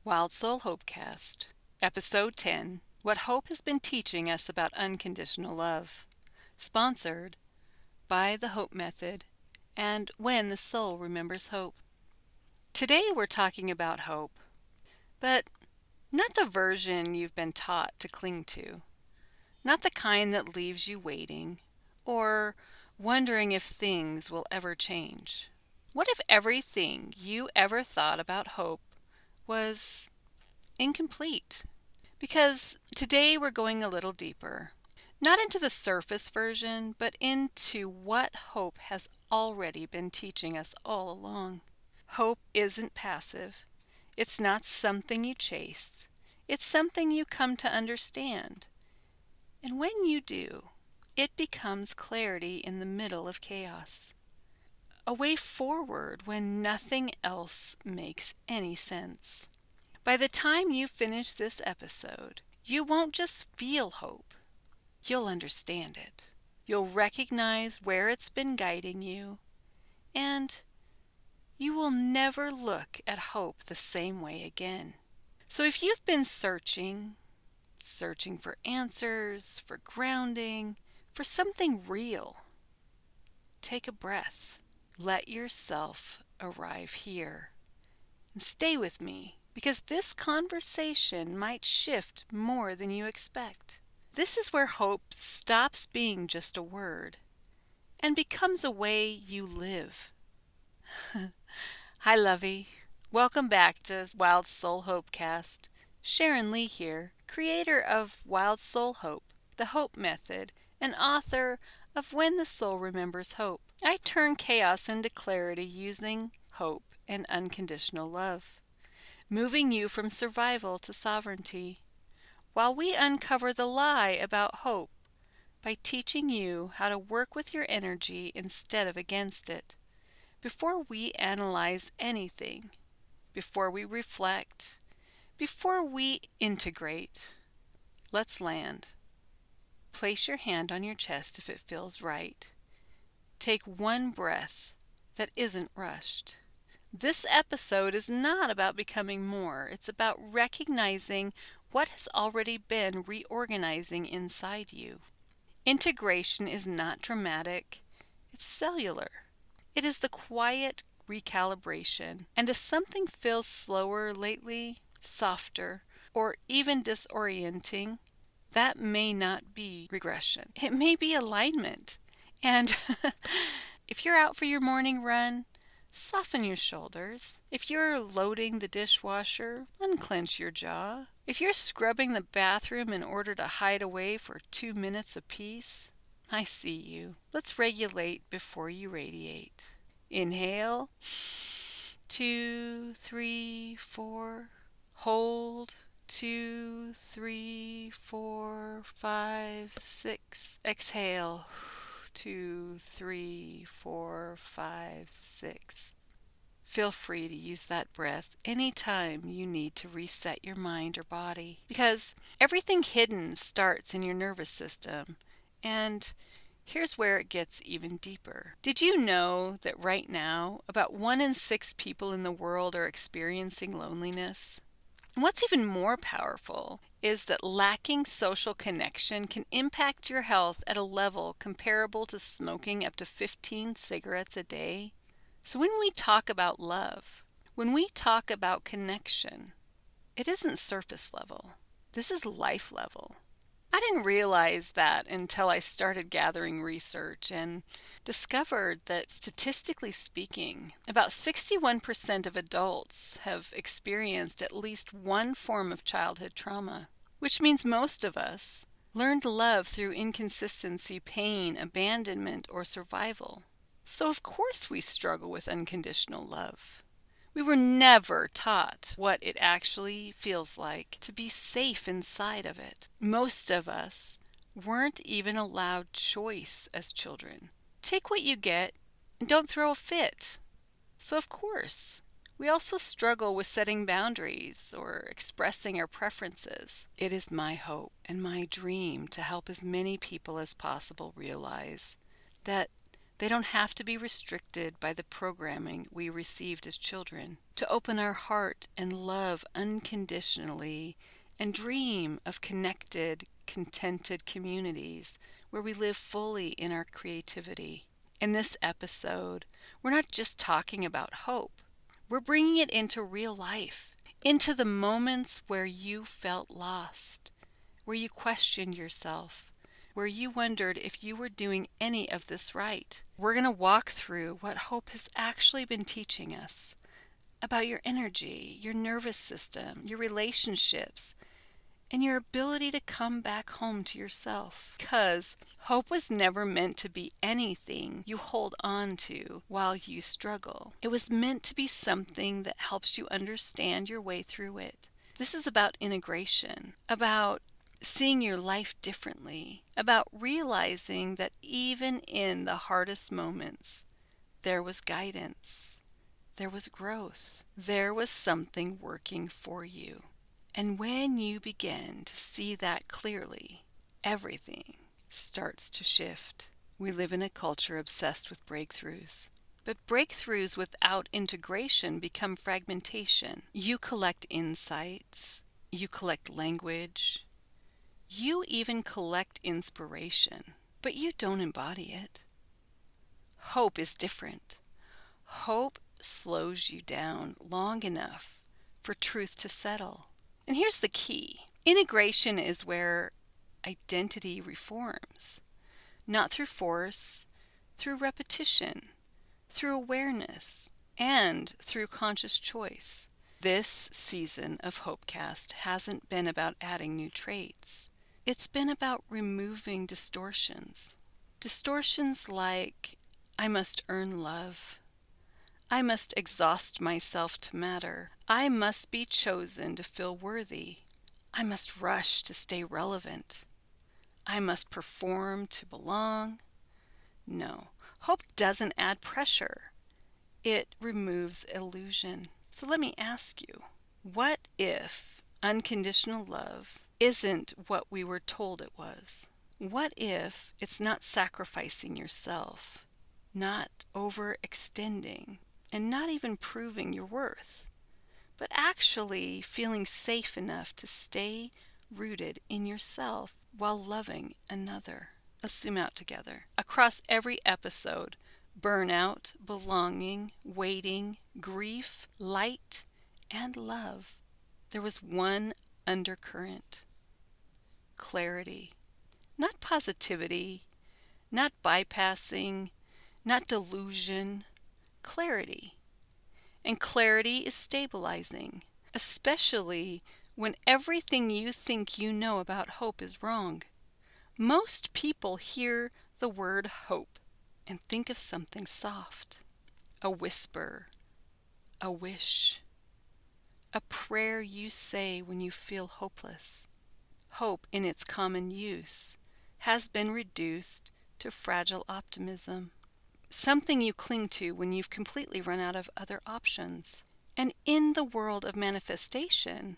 Wild Soul Hopecast, Episode 10, What Hope Has Been Teaching Us About Unconditional Love. Sponsored by the Hope Method and When the Soul Remembers Hope. Today we're talking about hope, but not the version you've been taught to cling to. Not the kind that leaves you waiting or wondering if things will ever change. What if everything you ever thought about hope was incomplete? Because today we're going a little deeper, not into the surface version, but into what hope has already been teaching us all along. Hope isn't passive. It's not something you chase. It's something you come to understand. And when you do, it becomes clarity in the middle of chaos. A way forward when nothing else makes any sense. By the time you finish this episode, you won't just feel hope. You'll understand it. You'll recognize where it's been guiding you, and you will never look at hope the same way again. So if you've been searching for answers, for grounding, for something real, take a breath. Let yourself arrive here. And stay with me, because this conversation might shift more than you expect. This is where hope stops being just a word and becomes a way you live. Hi, Lovey. Welcome back to Wild Soul Hopecast. Sharon Lee here, creator of Wild Soul Hope, the Hope Method, and author of When the Soul Remembers Hope. I turn chaos into clarity using hope and unconditional love, moving you from survival to sovereignty, while we uncover the lie about hope by teaching you how to work with your energy instead of against it. Before we analyze anything, before we reflect, before we integrate, let's land. Place your hand on your chest if it feels right. Take one breath that isn't rushed. This episode is not about becoming more. It's about recognizing what has already been reorganizing inside you. Integration is not dramatic. It's cellular. It is the quiet recalibration. And if something feels slower lately, softer, or even disorienting, that may not be regression. It may be alignment. And if you're out for your morning run, soften your shoulders. If you're loading the dishwasher, unclench your jaw. If you're scrubbing the bathroom in order to hide away for 2 minutes apiece, I see you. Let's regulate before you radiate. Inhale. 2, 3, 4. Hold. 2, 3, 4, 5, 6. Exhale. 2, 3, 4, 5, 6. Feel free to use that breath anytime you need to reset your mind or body, because everything hidden starts in your nervous system, and here's where it gets even deeper. Did you know that right now, about 1 in 6 people in the world are experiencing loneliness? And what's even more powerful is that lacking social connection can impact your health at a level comparable to smoking up to 15 cigarettes a day. So when we talk about love, when we talk about connection, it isn't surface level. This is life level. I didn't realize that until I started gathering research and discovered that, statistically speaking, about 61% of adults have experienced at least one form of childhood trauma, which means most of us learned love through inconsistency, pain, abandonment, or survival. So of course we struggle with unconditional love. We were never taught what it actually feels like to be safe inside of it. Most of us weren't even allowed choice as children. Take what you get and don't throw a fit. So of course, we also struggle with setting boundaries or expressing our preferences. It is my hope and my dream to help as many people as possible realize that They don't have to be restricted by the programming we received as children. To open our heart and love unconditionally and dream of connected, contented communities where we live fully in our creativity. In this episode, we're not just talking about hope. We're bringing it into real life, into the moments where you felt lost, where you questioned yourself, where you wondered if you were doing any of this right. We're going to walk through what hope has actually been teaching us about your energy, your nervous system, your relationships, and your ability to come back home to yourself. Because hope was never meant to be anything you hold on to while you struggle. It was meant to be something that helps you understand your way through it. This is about integration, about seeing your life differently, about realizing that even in the hardest moments, there was guidance, there was growth, there was something working for you. And when you begin to see that clearly, everything starts to shift. We live in a culture obsessed with breakthroughs. But breakthroughs without integration become fragmentation. You collect insights, you collect language, you even collect inspiration, but you don't embody it. Hope is different. Hope slows you down long enough for truth to settle. And here's the key. Integration is where identity reforms, not through force, through repetition, through awareness, and through conscious choice. This season of HopeCast hasn't been about adding new traits. It's been about removing distortions. Distortions like, I must earn love. I must exhaust myself to matter. I must be chosen to feel worthy. I must rush to stay relevant. I must perform to belong. No, hope doesn't add pressure. It removes illusion. So let me ask you, what if unconditional love isn't what we were told it was? What if it's not sacrificing yourself, not overextending, and not even proving your worth, but actually feeling safe enough to stay rooted in yourself while loving another? Let's zoom out together. Across every episode, burnout, belonging, waiting, grief, light, and love, there was one undercurrent: clarity. Not positivity, not bypassing, not delusion, clarity. And clarity is stabilizing, especially when everything you think you know about hope is wrong. Most people hear the word hope and think of something soft, a whisper, a wish, a prayer you say when you feel hopeless. Hope, in its common use, has been reduced to fragile optimism, something you cling to when you've completely run out of other options. And in the world of manifestation,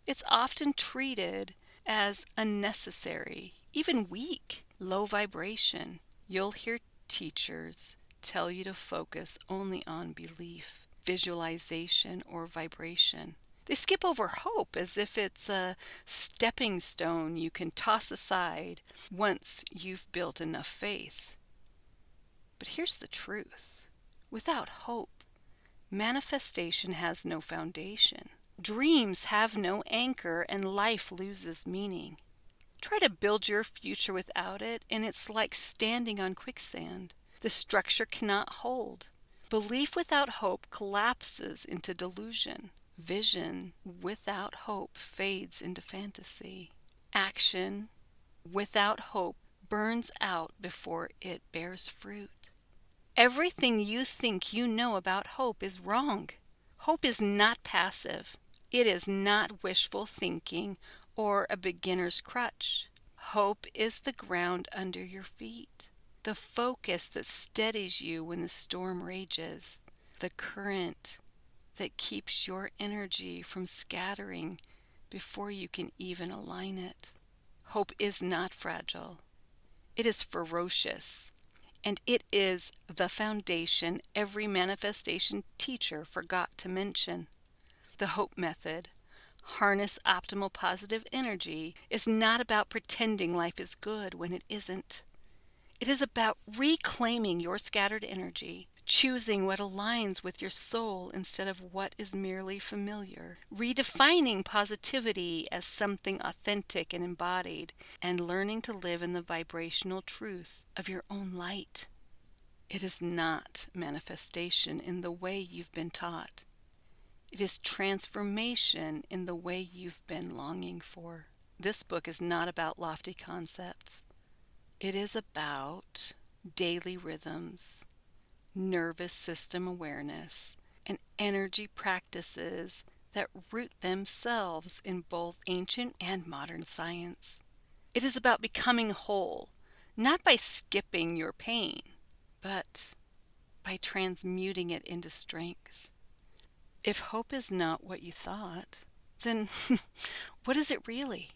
it's often treated as unnecessary, even weak, low vibration. You'll hear teachers tell you to focus only on belief, visualization, or vibration. They skip over hope as if it's a stepping stone you can toss aside once you've built enough faith. But here's the truth. Without hope, manifestation has no foundation. Dreams have no anchor, and life loses meaning. Try to build your future without it, and it's like standing on quicksand. The structure cannot hold. Belief without hope collapses into delusion. Vision without hope fades into fantasy. Action without hope burns out before it bears fruit. Everything you think you know about hope is wrong. Hope is not passive. It is not wishful thinking or a beginner's crutch. Hope is the ground under your feet, the focus that steadies you when the storm rages, the current that keeps your energy from scattering before you can even align it. Hope is not fragile. It is ferocious, And it is the foundation every manifestation teacher forgot to mention. The Hope Method, harness optimal positive energy, is not about pretending life is good when it isn't. It is about reclaiming your scattered energy, choosing what aligns with your soul instead of what is merely familiar, redefining positivity as something authentic and embodied, and learning to live in the vibrational truth of your own light. It is not manifestation in the way you've been taught. It is transformation in the way you've been longing for. This book is not about lofty concepts. It is about daily rhythms, nervous system awareness, and energy practices that root themselves in both ancient and modern science. It is about becoming whole, not by skipping your pain, but by transmuting it into strength. If hope is not what you thought, then what is it really?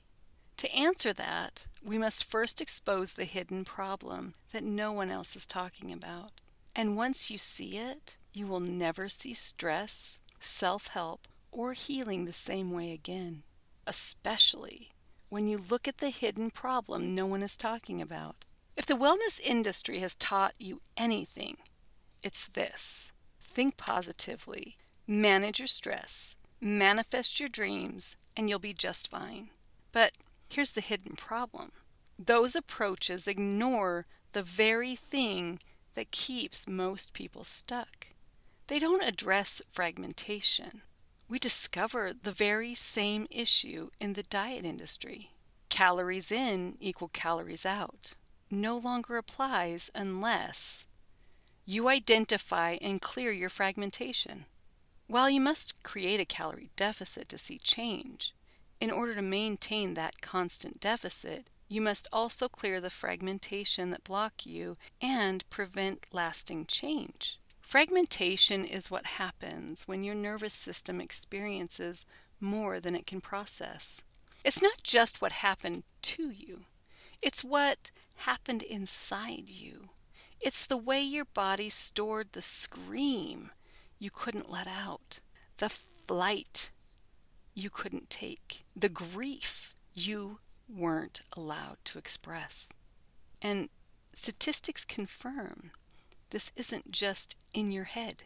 To answer that, we must first expose the hidden problem that no one else is talking about. And once you see it, you will never see stress, self-help, or healing the same way again. Especially when you look at the hidden problem no one is talking about. If the wellness industry has taught you anything, it's this: think positively, manage your stress, manifest your dreams, and you'll be just fine. But here's the hidden problem. Those approaches ignore the very thing that keeps most people stuck. They don't address fragmentation. We discover the very same issue in the diet industry. Calories in equal calories out no longer applies unless you identify and clear your fragmentation. While you must create a calorie deficit to see change, in order to maintain that constant deficit, you must also clear the fragmentation that block you and prevent lasting change. Fragmentation is what happens when your nervous system experiences more than it can process. It's not just what happened to you. It's what happened inside you. It's the way your body stored the scream you couldn't let out, the flight you couldn't take, the grief you weren't allowed to express. And statistics confirm this isn't just in your head.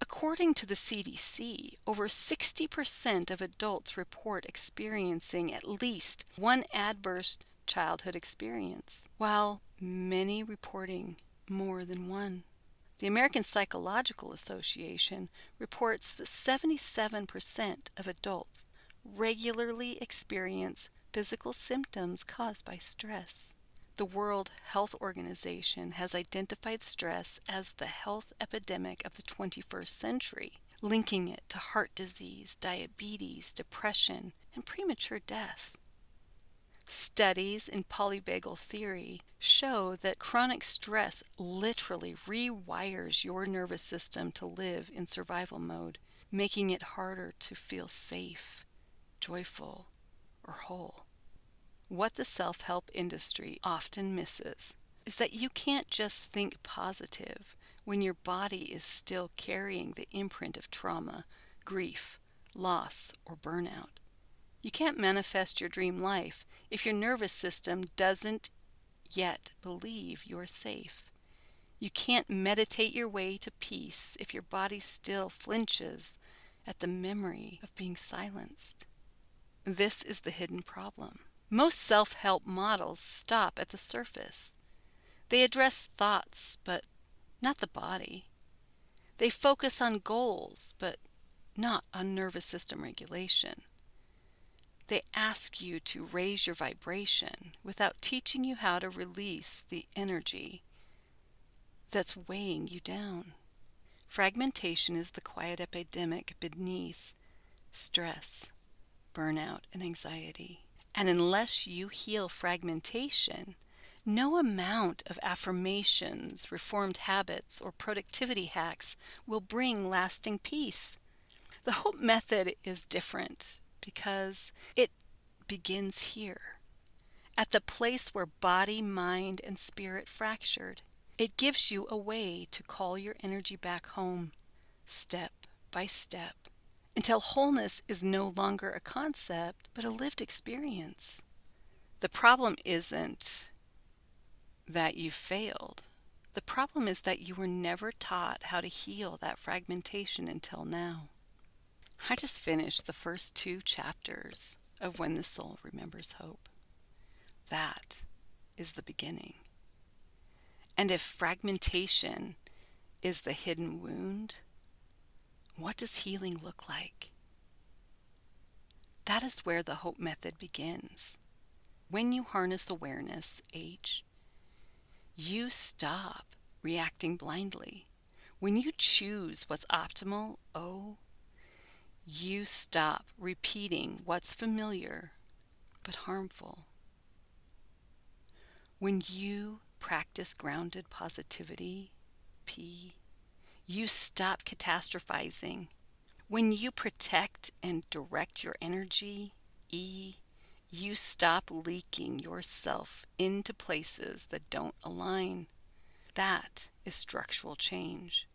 According to the CDC, over 60% of adults report experiencing at least one adverse childhood experience, while many reporting more than one. The American Psychological Association reports that 77% of adults regularly experience physical symptoms caused by stress. The World Health Organization has identified stress as the health epidemic of the 21st century, linking it to heart disease, diabetes, depression, and premature death. Studies in polyvagal theory show that chronic stress literally rewires your nervous system to live in survival mode, making it harder to feel safe, joyful, or whole. What the self-help industry often misses is that you can't just think positive when your body is still carrying the imprint of trauma, grief, loss, or burnout. You can't manifest your dream life if your nervous system doesn't yet believe you're safe. You can't meditate your way to peace if your body still flinches at the memory of being silenced. This is the hidden problem. Most self-help models stop at the surface. They address thoughts, but not the body. They focus on goals, but not on nervous system regulation. They ask you to raise your vibration without teaching you how to release the energy that's weighing you down. Fragmentation is the quiet epidemic beneath stress, burnout, and anxiety. And unless you heal fragmentation, no amount of affirmations, reformed habits, or productivity hacks will bring lasting peace. The Hope Method is different because it begins here, at the place where body, mind, and spirit fractured. It gives you a way to call your energy back home, step by step, until wholeness is no longer a concept, but a lived experience. The problem isn't that you failed. The problem is that you were never taught how to heal that fragmentation until now. I just finished the first 2 chapters of When the Soul Remembers Hope. That is the beginning. And if fragmentation is the hidden wound, what does healing look like? That is where the Hope Method begins. When you harness awareness, H, you stop reacting blindly. When you choose what's optimal, O, you stop repeating what's familiar but harmful. When you practice grounded positivity, P, you stop catastrophizing. When you protect and direct your energy, E, you stop leaking yourself into places that don't align. That is structural change.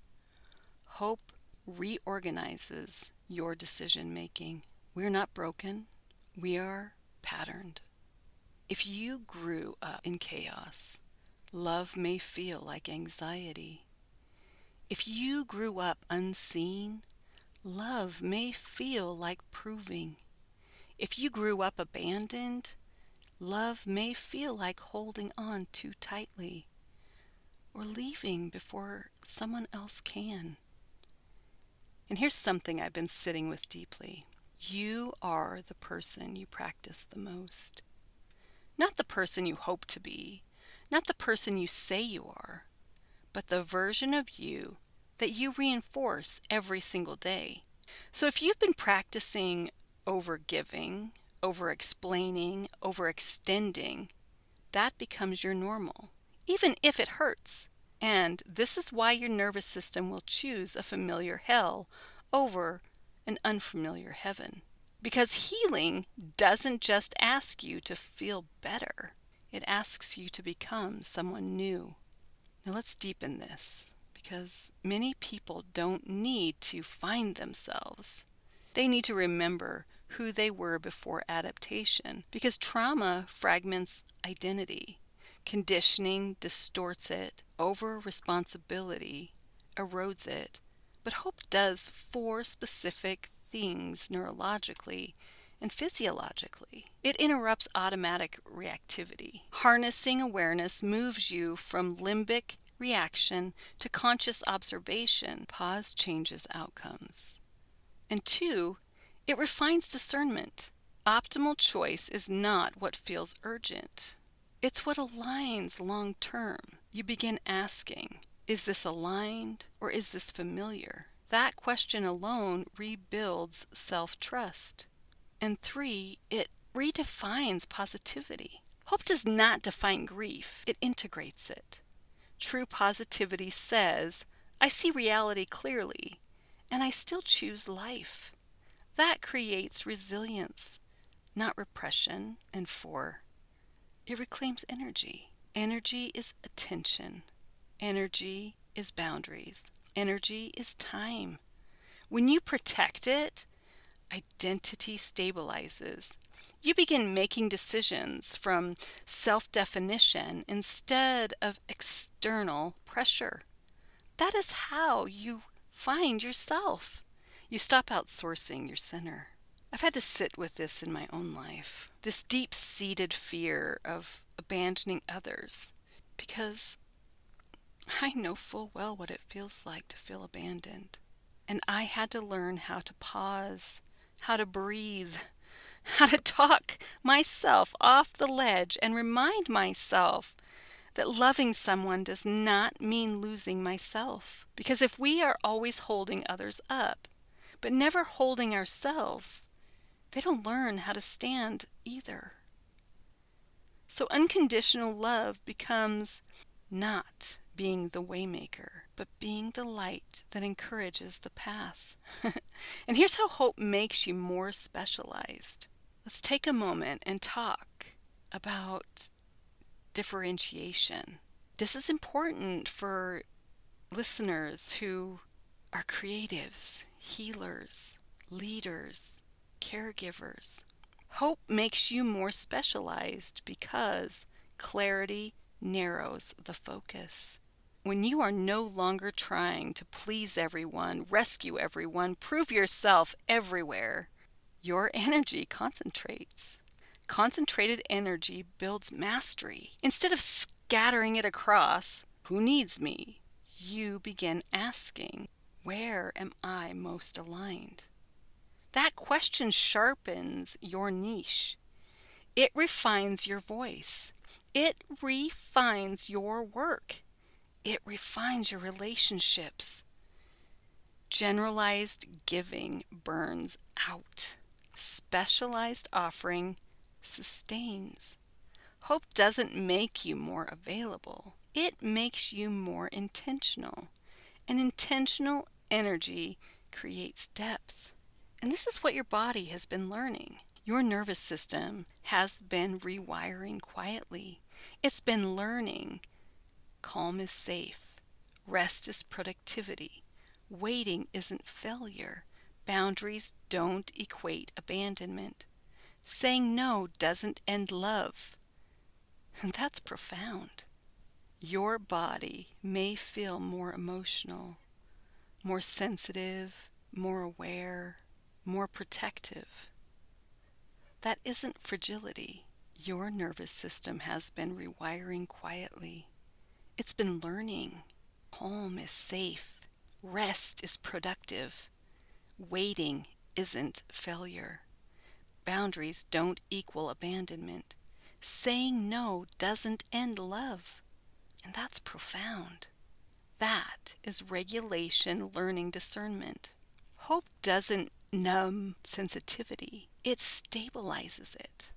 Hope reorganizes your decision making. We're not broken. We are patterned. If you grew up in chaos, love may feel like anxiety. If you grew up unseen, love may feel like proving. If you grew up abandoned, love may feel like holding on too tightly or leaving before someone else can. And here's something I've been sitting with deeply. You are the person you practice the most. Not the person you hope to be, not the person you say you are, but the version of you that you reinforce every single day. So if you've been practicing over-giving, over-explaining, overextending, that becomes your normal, even if it hurts. And this is why your nervous system will choose a familiar hell over an unfamiliar heaven. Because healing doesn't just ask you to feel better. It asks you to become someone new. Now let's deepen this, because many people don't need to find themselves. They need to remember who they were before adaptation, because trauma fragments identity. Conditioning distorts it. Over-responsibility erodes it. But hope does 4 specific things neurologically and physiologically. It interrupts automatic reactivity. Harnessing awareness moves you from limbic reaction to conscious observation. Pause changes outcomes. And 2, it refines discernment. Optimal choice is not what feels urgent. It's what aligns long term. You begin asking, is this aligned or is this familiar? That question alone rebuilds self-trust. And 3, it redefines positivity. Hope does not define grief, it integrates it. True positivity says, I see reality clearly, and I still choose life. That creates resilience, not repression. And 4, it reclaims energy. Energy is attention. Energy is boundaries. Energy is time. When you protect it, identity stabilizes. You begin making decisions from self-definition instead of external pressure. That is how you find yourself. You stop outsourcing your center. I've had to sit with this in my own life, this deep-seated fear of abandoning others, because I know full well what it feels like to feel abandoned. And I had to learn how to pause, how to breathe, how to talk myself off the ledge and remind myself that loving someone does not mean losing myself. Because if we are always holding others up, but never holding ourselves, they don't learn how to stand either. So unconditional love becomes not being the waymaker, but being the light that encourages the path. And here's how hope makes you more specialized. Let's take a moment and talk about differentiation. This is important for listeners who are creatives, healers, leaders, caregivers. Hope makes you more specialized because clarity narrows the focus. When you are no longer trying to please everyone, rescue everyone, prove yourself everywhere, your energy concentrates. Concentrated energy builds mastery. Instead of scattering it across, who needs me? You begin asking, where am I most aligned? That question sharpens your niche. It refines your voice. It refines your work. It refines your relationships. Generalized giving burns out. Specialized offering sustains. Hope doesn't make you more available. It makes you more intentional. And intentional energy creates depth. And this is what your body has been learning. Your nervous system has been rewiring quietly. It's been learning calm is safe, rest is productivity, waiting isn't failure, boundaries don't equate abandonment, saying no doesn't end love. And that's profound. Your body may feel more emotional, more sensitive, more aware, more protective. That isn't fragility. Your nervous system has been rewiring quietly. It's been learning. Calm is safe. Rest is productive. Waiting isn't failure. Boundaries don't equal abandonment. Saying no doesn't end love. And that's profound. That is regulation learning discernment. Hope doesn't numb sensitivity. It stabilizes it.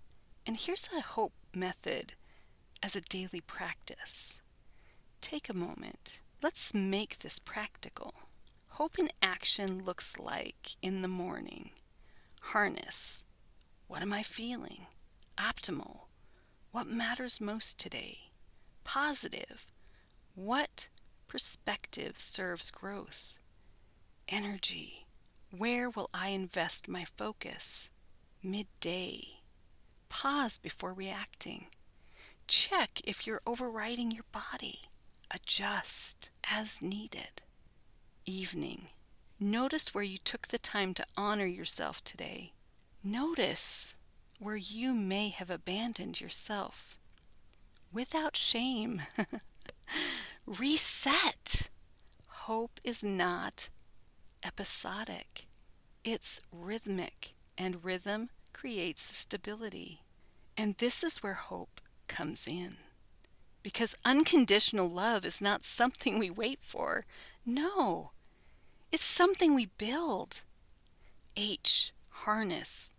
And here's a hope method as a daily practice. Take a moment. Let's make this practical. Hope in action looks like in the morning. Harness. What am I feeling? Optimal. What matters most today? Positive. What perspective serves growth? Energy. Where will I invest my focus? Midday. Pause before reacting. Check if you're overriding your body. Adjust as needed. Evening. Notice where you took the time to honor yourself today. Notice where you may have abandoned yourself. Without shame. Reset. Hope is not episodic. It's rhythmic, and rhythm creates stability. And this is where hope comes in. Because unconditional love is not something we wait for. No, it's something we build. H, harness.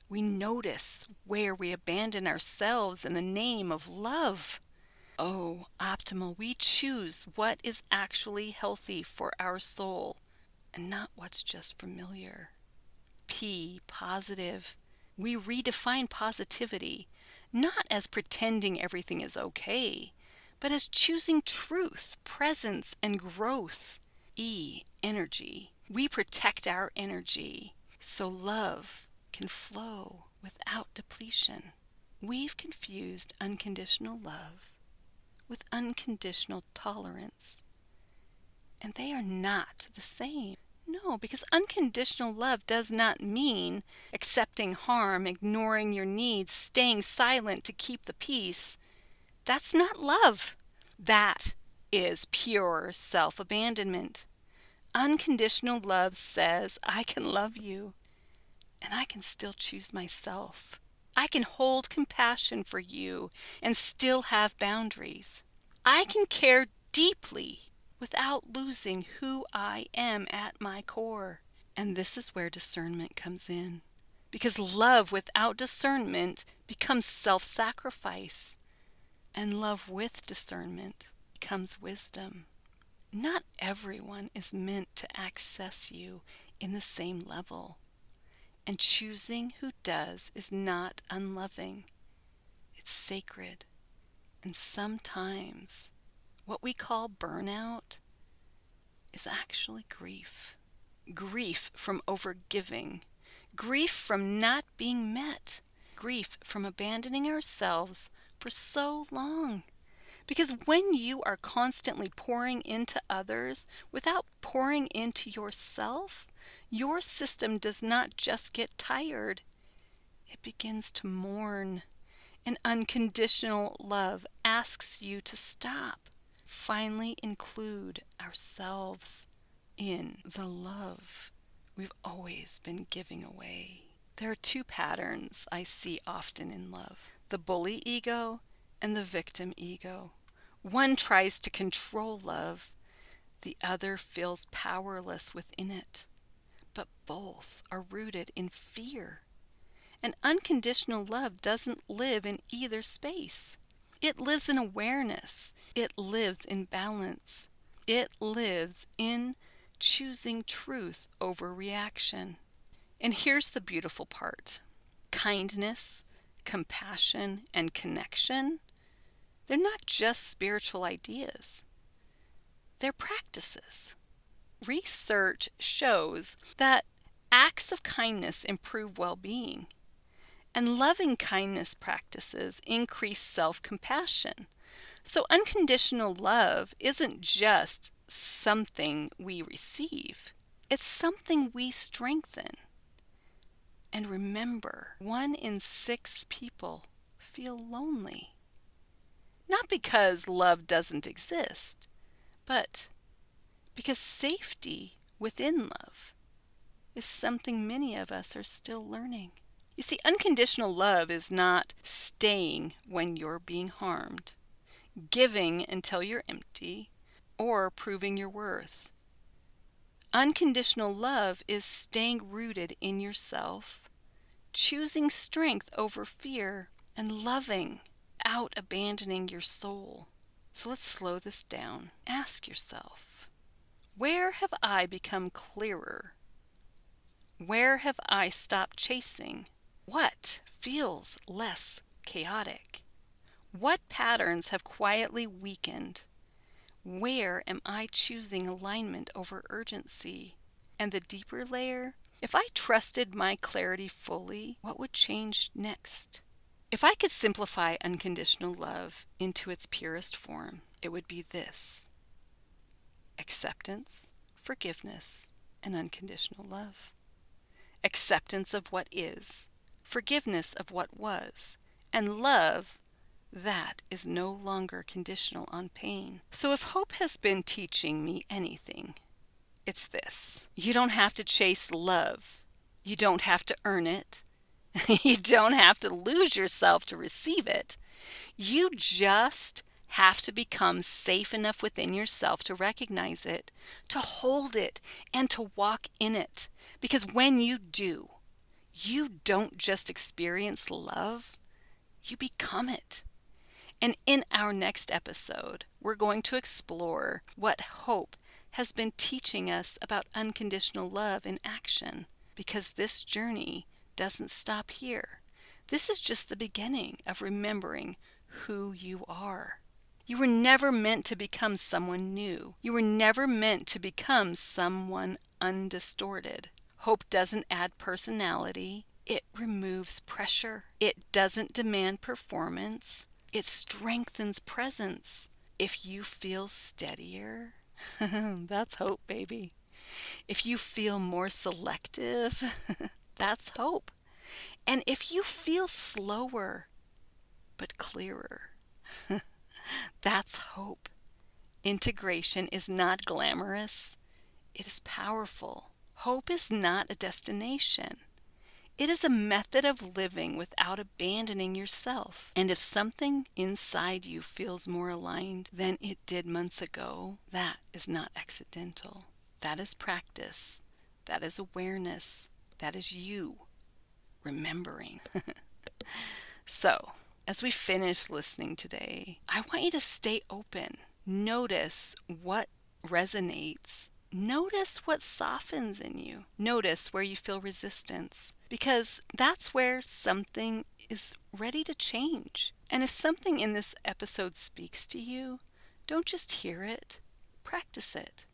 We notice where we abandon ourselves in the name of love. O, optimal. We choose what is actually healthy for our soul and not what's just familiar. P, positive. We redefine positivity, not as pretending everything is okay, but as choosing truth, presence, and growth. E, energy. We protect our energy so love can flow without depletion. We've confused unconditional love with unconditional tolerance, and they are not the same. No, because unconditional love does not mean accepting harm, ignoring your needs, staying silent to keep the peace. That's not love. That is pure self-abandonment. Unconditional love says, I can love you, and I can still choose myself. I can hold compassion for you and still have boundaries. I can care deeply without losing who I am at my core. And this is where discernment comes in. Because love without discernment becomes self-sacrifice. And love with discernment becomes wisdom. Not everyone is meant to access you in the same level. And choosing who does is not unloving. It's sacred. And sometimes What we call burnout is actually grief. Grief from overgiving, grief from not being met, grief from abandoning ourselves for so long. Because when you are constantly pouring into others without pouring into yourself, your system does not just get tired, it begins to mourn. And unconditional love asks you to stop. Finally include ourselves in the love we've always been giving away. There are two patterns I see often in love: the bully ego and the victim ego. One tries to control love, the other feels powerless within it. But both are rooted in fear. And unconditional love doesn't live in either space. It lives in awareness. It lives in balance. It lives in choosing truth over reaction. And here's the beautiful part. Kindness, compassion, and connection, they're not just spiritual ideas. They're practices. Research shows that acts of kindness improve well-being, and loving kindness practices increase self-compassion. So unconditional love isn't just something we receive. It's something we strengthen. And remember, 1 in 6 people feel lonely. Not because love doesn't exist, but because safety within love is something many of us are still learning. You see, unconditional love is not staying when you're being harmed, giving until you're empty, or proving your worth. Unconditional love is staying rooted in yourself, choosing strength over fear, and loving without abandoning your soul. So let's slow this down. Ask yourself, where have I become clearer? Where have I stopped chasing? What feels less chaotic? What patterns have quietly weakened? Where am I choosing alignment over urgency? And the deeper layer, if I trusted my clarity fully, what would change next? If I could simplify unconditional love into its purest form, it would be this: acceptance, forgiveness, and unconditional love. Acceptance of what is, forgiveness of what was, and love that is no longer conditional on pain. So if hope has been teaching me anything, it's this: you don't have to chase love. You don't have to earn it. You don't have to lose yourself to receive it. You just have to become safe enough within yourself to recognize it, to hold it, and to walk in it. Because when you do, you don't just experience love, you become it. And in our next episode, we're going to explore what hope has been teaching us about unconditional love in action. Because this journey doesn't stop here. This is just the beginning of remembering who you are. You were never meant to become someone new. You were never meant to become someone undistorted. Hope doesn't add personality. It removes pressure. It doesn't demand performance. It strengthens presence. If you feel steadier, that's hope, baby. If you feel more selective, that's hope. And if you feel slower but clearer, that's hope. Integration is not glamorous. It is powerful. Hope is not a destination. It is a method of living without abandoning yourself. And if something inside you feels more aligned than it did months ago, that is not accidental. That is practice. That is awareness. That is you remembering. So, as we finish listening today, I want you to stay open. Notice what resonates. Notice what softens in you. Notice where you feel resistance, because that's where something is ready to change. And if something in this episode speaks to you, Don't just hear it, practice it.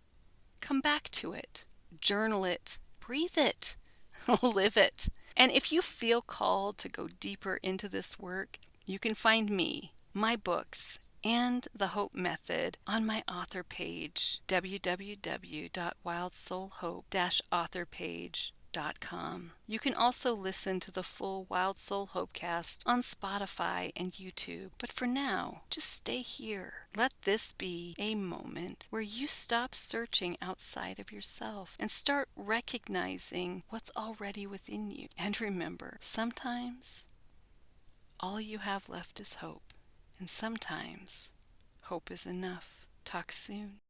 Come back to it, journal it, breathe it, live it. And if you feel called to go deeper into this work, you can find me, my books, and the Hope Method on my author page, www.wildsoulhope-authorpage.com. You can also listen to the full Wild Soul Hopecast on Spotify and YouTube. But for now, just stay here. Let this be a moment where you stop searching outside of yourself and start recognizing what's already within you. And remember, sometimes all you have left is hope. And sometimes hope is enough. Talk soon.